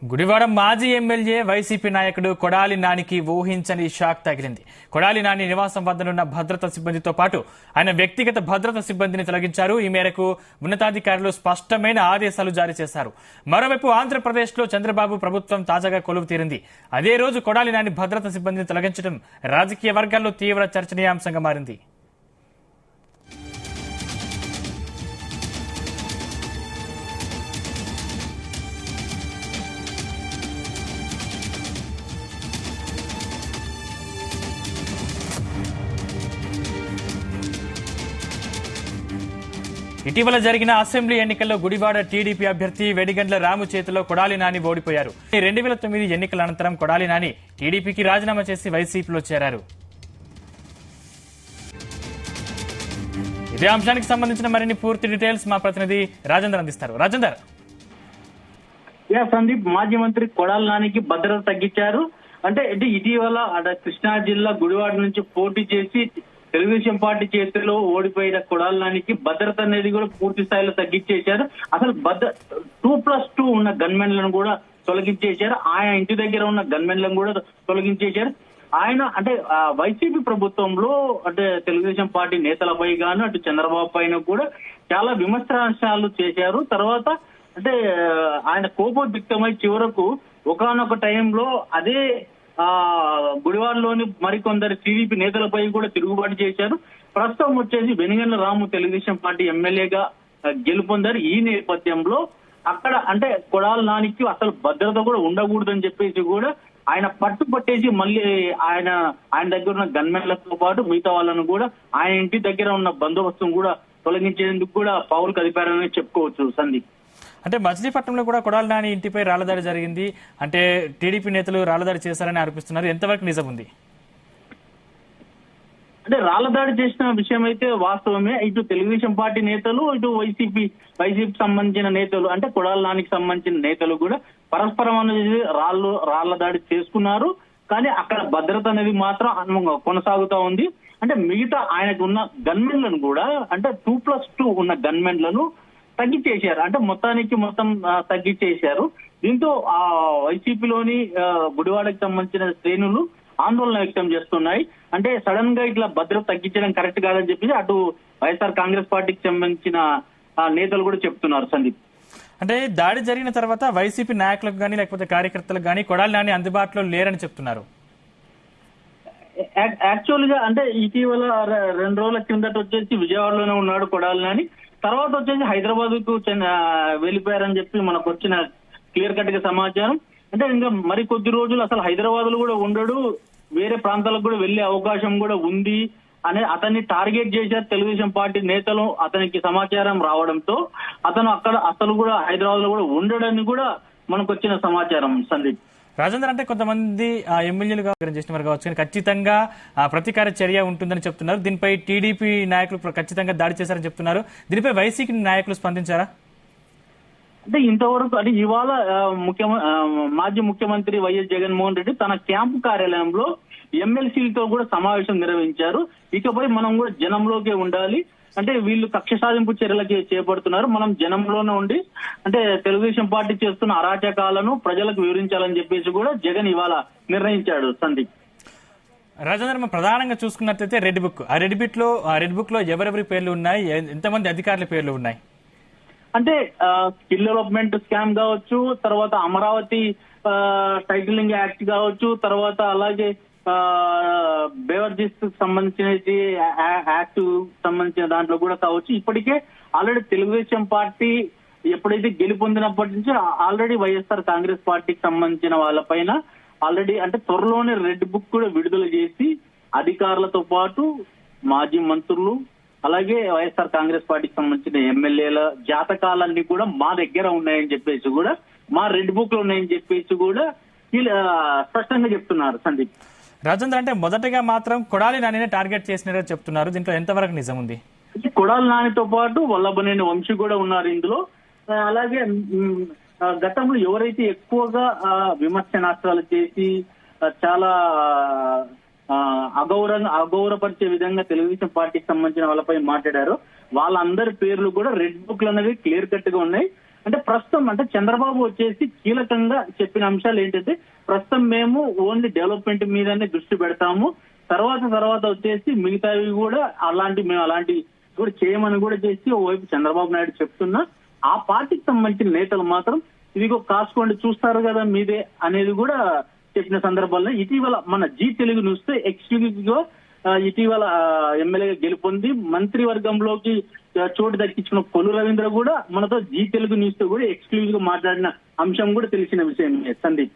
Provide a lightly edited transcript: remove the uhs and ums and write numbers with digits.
గుడివాడ మాజీ MLA YCP నాయకుడు కొడాలి నానికి ఊహించని షాక్ తగిలింది. కొడాలి నాని నివాసం వద్దనున్న భద్రతా సిబ్బందితో పాటు ఆయన వ్యక్తిగత భద్రతా సిబ్బందిని తొలగించారు. ఈ మేరకు ఉన్నతాధికారులు స్పష్టమైన ఆదేశాలు జారీ చేశారు. మరోవైపు ఆంధ్రప్రదేశ్లో చంద్రబాబు ప్రభుత్వం తాజాగా కొలువు తీరింది. అదే రోజు కొడాలి నాని భద్రతా సిబ్బందిని తొలగించడం రాజకీయ వర్గాల్లో తీవ్ర చర్చనీయాంశంగా మారింది. ఇటీవల జరిగిన అసెంబ్లీ ఎన్నికల్లో గుడివాడ టీడీపీ అభ్యర్థి వెడిగండ్ల రాము చేతిలో కొడాలి నాని ఓడిపోయారు. 2009 ఎన్నికల అనంతరం కొడాలి నాని టీడీపీకి రాజీనామా చేసి వైసీపీలో చేరారు. ఇదే అంశానికి సంబంధించిన మరిన్ని పూర్తి డీటెయిల్స్ మా ప్రతినిధి రాజేందర్ అందిస్తారు. రాజేందర్. సందీప్, మాజీ మంత్రి కొడాలి నానికి భద్రత తగ్గించారు. అంటే ఇటీవల కృష్ణా జిల్లా గుడివాడ నుంచి పోటీ చేసి తెలుగుదేశం పార్టీ చేతిలో ఓడిపోయిన కొడాలి నానికి భద్రత అనేది కూడా పూర్తి స్థాయిలో తగ్గించేశారు. అసలు 2+2 ఉన్న గన్మెన్లను కూడా తొలగించేశారు. ఆయన ఇంటి దగ్గర ఉన్న గన్మెన్లను కూడా తొలగించేశారు. ఆయన అంటే వైసీపీ ప్రభుత్వంలో అంటే తెలుగుదేశం పార్టీ నేతలపై గాను అటు చంద్రబాబు పైన కూడా చాలా విమర్శనాలు చేశారు. తర్వాత అంటే ఆయన కోపోద్రిక్తమై చివరకు ఒకానొక టైంలో అదే గుడివాడలోని మరికొందరు టీడీపీ నేతలపై కూడా తిరుగుబాటు చేశారు. ప్రస్తుతం వచ్చేసి వెనిగండ్ల రాము తెలుగుదేశం పార్టీ ఎమ్మెల్యేగా గెలుపొందారు. ఈ నేపథ్యంలో అక్కడ అంటే కొడాలి నానికి అసలు భద్రత కూడా ఉండకూడదని చెప్పేసి కూడా ఆయన పట్టేసి మళ్ళీ ఆయన దగ్గర ఉన్న గన్మెన్లతో పాటు మిగతా వాళ్ళను కూడా ఆయన ఇంటి దగ్గర ఉన్న బందోబస్తును కూడా తొలగించేందుకు కూడా పావులు కదిపారని చెప్పుకోవచ్చు. సందీప్, అంటే మచిలీపట్నంలో కూడా కొడాలి నాని ఇంటిపై రాళ్లదాడి జరిగింది. అంటే టీడీపీ నేతలు రాళ్లదాడి చేశారని ఆరోపిస్తున్నారు. ఎంతవరకు నిజం ఉంది? అంటే రాళ్లదాడి చేసిన విషయం అయితే వాస్తవమే. ఇటు తెలుగుదేశం పార్టీ నేతలు, ఇటు వైసీపీ సంబంధించిన నేతలు అంటే కొడాలి నానికి సంబంధించిన నేతలు కూడా పరస్పరం అనేది రాళ్ల దాడి చేసుకున్నారు. కానీ అక్కడ భద్రత అనేది మాత్రం కొనసాగుతా ఉంది. అంటే మిగతా ఆయనకు ఉన్న గన్మెన్లను కూడా అంటే 2+2 ఉన్న గన్మెన్లను తగ్గించేశారు. అంటే మొత్తం తగ్గించేశారు. దీంతో ఆ వైసీపీలోని గుడివాడకి సంబంధించిన శ్రేణులు ఆందోళన వ్యక్తం చేస్తున్నాయి. అంటే సడన్ గా ఇట్లా భద్రత తగ్గించడం కరెక్ట్ కాదని చెప్పి అటు వైఎస్ఆర్ కాంగ్రెస్ పార్టీకి సంబంధించిన నేతలు కూడా చెప్తున్నారు. సందీప్, అంటే దాడి జరిగిన తర్వాత వైసీపీ నాయకులకు గానీ లేకపోతే కార్యకర్తలకు గానీ కొడాలి నాని అందుబాటులో లేరని చెప్తున్నారు. యాక్చువల్ గా అంటే ఇటీవల 2 రోజుల కిందట వచ్చేసి విజయవాడలోనే ఉన్నాడు కొడాలి నాని. తర్వాత వచ్చేసి హైదరాబాద్ కు వెళ్ళిపోయారని చెప్పి మనకు వచ్చిన క్లియర్ కట్ గా సమాచారం. అంటే ఇంకా మరి కొద్ది రోజులు అసలు హైదరాబాద్ లో కూడా ఉండడు, వేరే ప్రాంతాలకు కూడా వెళ్లే అవకాశం కూడా ఉంది అని అతన్ని టార్గెట్ చేశారు తెలుగుదేశం పార్టీ నేతలు. అతనికి సమాచారం రావడంతో అతను అక్కడ అసలు కూడా హైదరాబాద్ లో కూడా ఉండడని కూడా మనకు వచ్చిన సమాచారం. సందీప్, రాజేందర్, అంటే కొంతమంది ఎమ్మెల్యేలు చేసిన వారు కావచ్చు కానీ ఖచ్చితంగా ప్రతీకార చర్య ఉంటుందని చెప్తున్నారు. దీనిపై టీడీపీ నాయకులు ఖచ్చితంగా దాడి చేశారని చెప్తున్నారు. దీనిపై వైసీపీ నాయకులు స్పందించారా? అంటే ఇంతవరకు అంటే ఇవాళ మాజీ ముఖ్యమంత్రి వైఎస్ జగన్మోహన్ రెడ్డి తన క్యాంపు కార్యాలయంలో ఎమ్మెల్సీలతో కూడా సమావేశం నిర్వహించారు. ఇకపై మనం కూడా జనంలోకే ఉండాలి, అంటే వీళ్ళు కక్ష సాధింపు చర్యలకి చేపడుతున్నారు, మనం జనంలోనే ఉండి అంటే తెలుగుదేశం పార్టీ చేస్తున్న అరాచకాలను ప్రజలకు వివరించాలని చెప్పేసి కూడా జగన్ ఇవాళ నిర్ణయించాడు. సందీప్, రాజేంద్ర, ప్రధానంగా చూసుకున్నట్లయితే రెడ్ బుక్, ఆ రెడ్ బుక్ లో ఎవరెవరి పేర్లు ఉన్నాయి, ఎంతమంది అధికారుల పేర్లు ఉన్నాయి? అంటే స్కిల్ డెవలప్మెంట్ స్కామ్ కావచ్చు, తర్వాత అమరావతి టైటిలింగ్ యాక్ట్ కావచ్చు, తర్వాత అలాగే బేవర్జెస్ సంబంధించిన యాక్ట్ సంబంధించిన దాంట్లో కూడా కావచ్చు. ఇప్పటికే ఆల్రెడీ తెలుగుదేశం పార్టీ ఎప్పుడైతే గెలుపొందినప్పటి నుంచి ఆల్రెడీ వైఎస్ఆర్ కాంగ్రెస్ పార్టీకి సంబంధించిన వాళ్ళపైన ఆల్రెడీ అంటే త్వరలోనే రెడ్ బుక్ కూడా విడుదల చేసి అధికారులతో పాటు మాజీ మంత్రులు అలాగే వైఎస్ఆర్ కాంగ్రెస్ పార్టీకి సంబంధించిన ఎమ్మెల్యేల జాతకాలన్నీ కూడా మా దగ్గర ఉన్నాయని చెప్పేసి కూడా మా రెడ్ బుక్ లో ఉన్నాయని చెప్పేసి కూడా స్పష్టంగా చెప్తున్నారు. సందీప్, రాజేంద్ర, అంటే మొదటగా మాత్రం కొడాలి నానినే టార్గెట్ చేసినట్టు చెప్తున్నారు. దీంట్లో ఎంతవరకు నిజం ఉంది? కొడాలి నానితో పాటు వల్లభనేని వంశీ కూడా ఉన్నారు ఇందులో. అలాగే గతంలో ఎవరైతే ఎక్కువగా విమర్శనాస్త్రాలు చేసి చాలా అగౌరవపరిచే విధంగా తెలుగుదేశం పార్టీకి సంబంధించిన వాళ్ళపై మాట్లాడారు, వాళ్ళందరి పేర్లు కూడా రెడ్ బుక్ లో అనేవి క్లియర్ కట్ గా ఉన్నాయి. అంటే ప్రస్తుతం అంటే చంద్రబాబు వచ్చేసి కీలకంగా చెప్పిన అంశాలు ఏంటంటే ప్రస్తుతం మేము ఓన్లీ డెవలప్మెంట్ మీదనే దృష్టి పెడతాము, తర్వాత వచ్చేసి మిగతావి కూడా మేము అలాంటి కూడా చేయమని కూడా చేసి ఓవైపు చంద్రబాబు నాయుడు చెప్తున్నా, ఆ పార్టీకి సంబంధించిన నేతలు మాత్రం ఇదిగో కాసుకోండి చూస్తారు కదా మీదే అనేది కూడా చెప్పిన సందర్భంలో ఇటీవల మన జీ తెలుగు న్యూస్ ఎక్స్క్లూజివ్ గా ఇటీవల ఎమ్మెల్యేగా గెలుపొంది మంత్రివర్గంలోకి చోటు దక్కించిన కొల్లు రవీంద్ర కూడా మనతో జీ తెలుగు న్యూస్ తో కూడా ఎక్స్క్లూజివ్ గా మాట్లాడిన అంశం కూడా తెలిసిన విషయం సందీప్.